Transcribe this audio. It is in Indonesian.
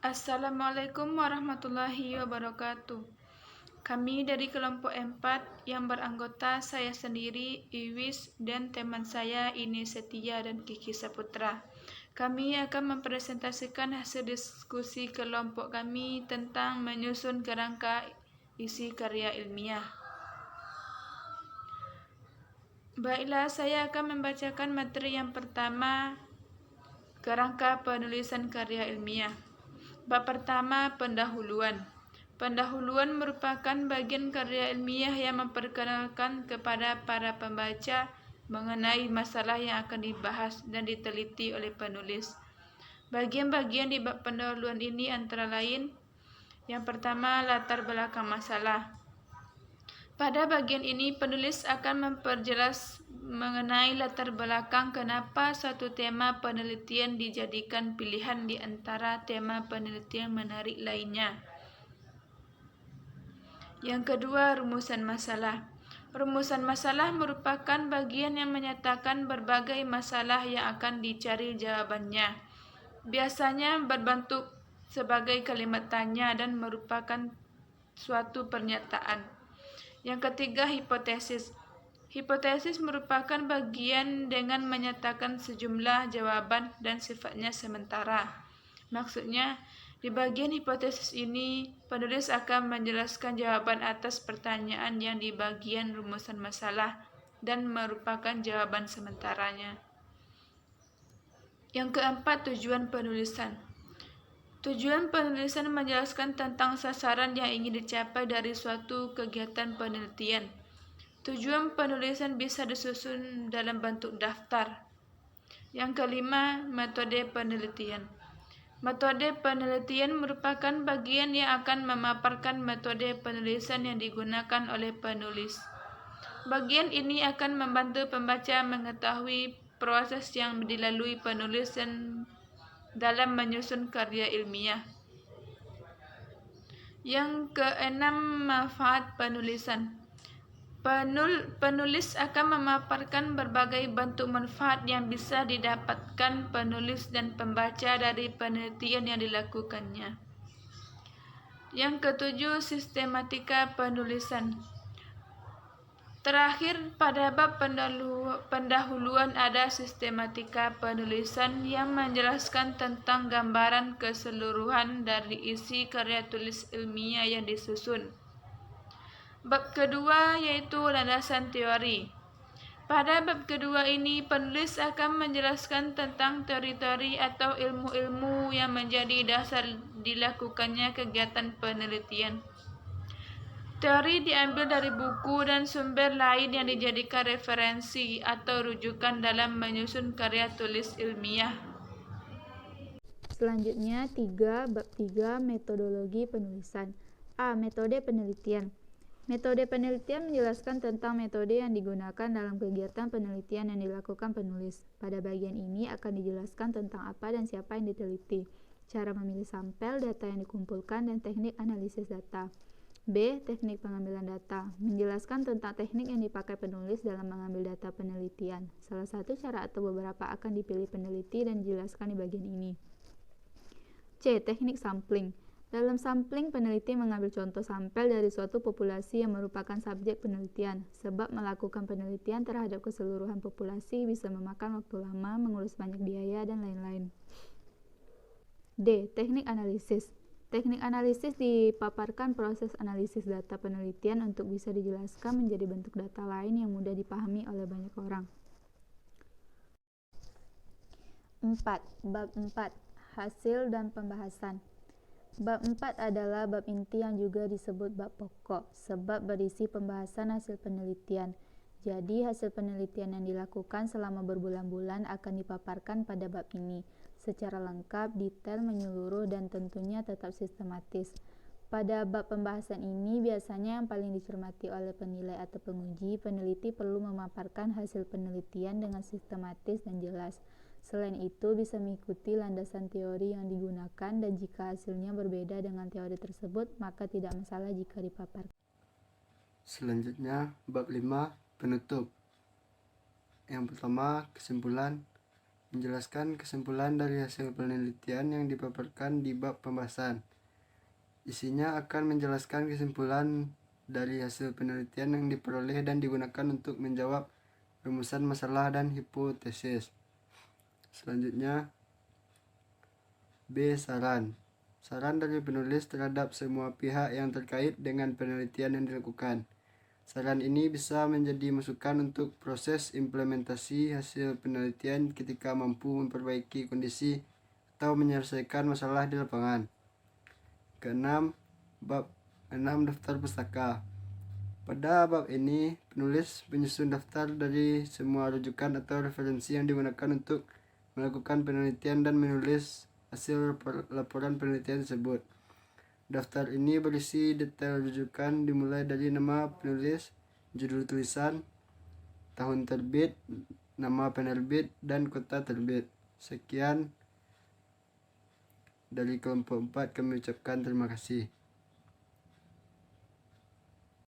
Assalamualaikum warahmatullahi wabarakatuh. Kami dari kelompok 4 yang beranggota saya sendiri, Iwis, dan teman saya Ini Setia dan Kiki Saputra. Kami akan mempresentasikan hasil diskusi kelompok kami tentang menyusun kerangka isi karya ilmiah. Baiklah, saya akan membacakan materi yang pertama, kerangka penulisan karya ilmiah. Bab pertama, pendahuluan. Pendahuluan merupakan bagian karya ilmiah yang memperkenalkan kepada para pembaca mengenai masalah yang akan dibahas dan diteliti oleh penulis. Bagian-bagian di bab pendahuluan ini antara lain: yang pertama, latar belakang masalah. Pada bagian ini, penulis akan memperjelas mengenai latar belakang kenapa suatu tema penelitian dijadikan pilihan di antara tema penelitian menarik lainnya. Yang kedua, rumusan masalah. Rumusan masalah merupakan bagian yang menyatakan berbagai masalah yang akan dicari jawabannya. Biasanya berbentuk sebagai kalimat tanya dan merupakan suatu pernyataan. Yang ketiga, hipotesis. Hipotesis merupakan bagian dengan menyatakan sejumlah jawaban dan sifatnya sementara. Maksudnya, di bagian hipotesis ini, penulis akan menjelaskan jawaban atas pertanyaan yang di bagian rumusan masalah dan merupakan jawaban sementaranya. Yang keempat, tujuan penulisan. Tujuan penulisan menjelaskan tentang sasaran yang ingin dicapai dari suatu kegiatan penelitian. Tujuan penulisan bisa disusun dalam bentuk daftar. Yang kelima, metode penelitian. Metode penelitian merupakan bagian yang akan memaparkan metode penulisan yang digunakan oleh penulis. Bagian ini akan membantu pembaca mengetahui proses yang dilalui penulis dalam menyusun karya ilmiah. Yang keenam, manfaat penulisan. Penulis akan memaparkan berbagai bentuk manfaat yang bisa didapatkan penulis dan pembaca dari penelitian yang dilakukannya. Yang ketujuh, sistematika penulisan. Terakhir, pada bab pendahuluan ada sistematika penulisan yang menjelaskan tentang gambaran keseluruhan dari isi karya tulis ilmiah yang disusun. Bab kedua yaitu landasan teori. Pada bab kedua ini, penulis akan menjelaskan tentang teori-teori atau ilmu-ilmu yang menjadi dasar dilakukannya kegiatan penelitian. Teori diambil dari buku dan sumber lain yang dijadikan referensi atau rujukan dalam menyusun karya tulis ilmiah. Selanjutnya, bab 3, metodologi penulisan. A. Metode penelitian. Metode penelitian menjelaskan tentang metode yang digunakan dalam kegiatan penelitian yang dilakukan penulis. Pada bagian ini akan dijelaskan tentang apa dan siapa yang diteliti, cara memilih sampel, data yang dikumpulkan, dan teknik analisis data. B. Teknik pengambilan data. Menjelaskan tentang teknik yang dipakai penulis dalam mengambil data penelitian. Salah satu cara atau beberapa akan dipilih peneliti dan dijelaskan di bagian ini. C. Teknik sampling. Dalam sampling, peneliti mengambil contoh sampel dari suatu populasi yang merupakan subjek penelitian, sebab melakukan penelitian terhadap keseluruhan populasi bisa memakan waktu lama, mengurus banyak biaya, dan lain-lain. D. Teknik analisis. Teknik analisis dipaparkan proses analisis data penelitian untuk bisa dijelaskan menjadi bentuk data lain yang mudah dipahami oleh banyak orang. 4. Bab 4. Hasil dan pembahasan. Bab 4 adalah bab inti yang juga disebut bab pokok, sebab berisi pembahasan hasil penelitian. Jadi, hasil penelitian yang dilakukan selama berbulan-bulan akan dipaparkan pada bab ini, secara lengkap, detail, menyeluruh, dan tentunya tetap sistematis. Pada bab pembahasan ini, biasanya yang paling dicermati oleh penilai atau penguji, peneliti perlu memaparkan hasil penelitian dengan sistematis dan jelas. Selain itu, bisa mengikuti landasan teori yang digunakan, dan jika hasilnya berbeda dengan teori tersebut, maka tidak masalah jika dipaparkan. Selanjutnya, bab 5, penutup. Yang pertama, kesimpulan. menjelaskan kesimpulan dari hasil penelitian yang dipaparkan di bab pembahasan. Isinya akan menjelaskan kesimpulan dari hasil penelitian yang diperoleh dan digunakan untuk menjawab rumusan masalah dan hipotesis. Selanjutnya, B. Saran. Saran dari penulis terhadap semua pihak yang terkait dengan penelitian yang dilakukan. Saran ini bisa menjadi masukan untuk proses implementasi hasil penelitian ketika mampu memperbaiki kondisi atau menyelesaikan masalah di lapangan. Keenam, bab 6 daftar pustaka. Pada bab ini, penulis menyusun daftar dari semua rujukan atau referensi yang digunakan untuk melakukan penelitian dan menulis hasil laporan penelitian tersebut. Daftar ini berisi detail rujukan dimulai dari nama penulis, judul tulisan, tahun terbit, nama penerbit, dan kota terbit. Sekian dari kelompok 4, kami ucapkan terima kasih.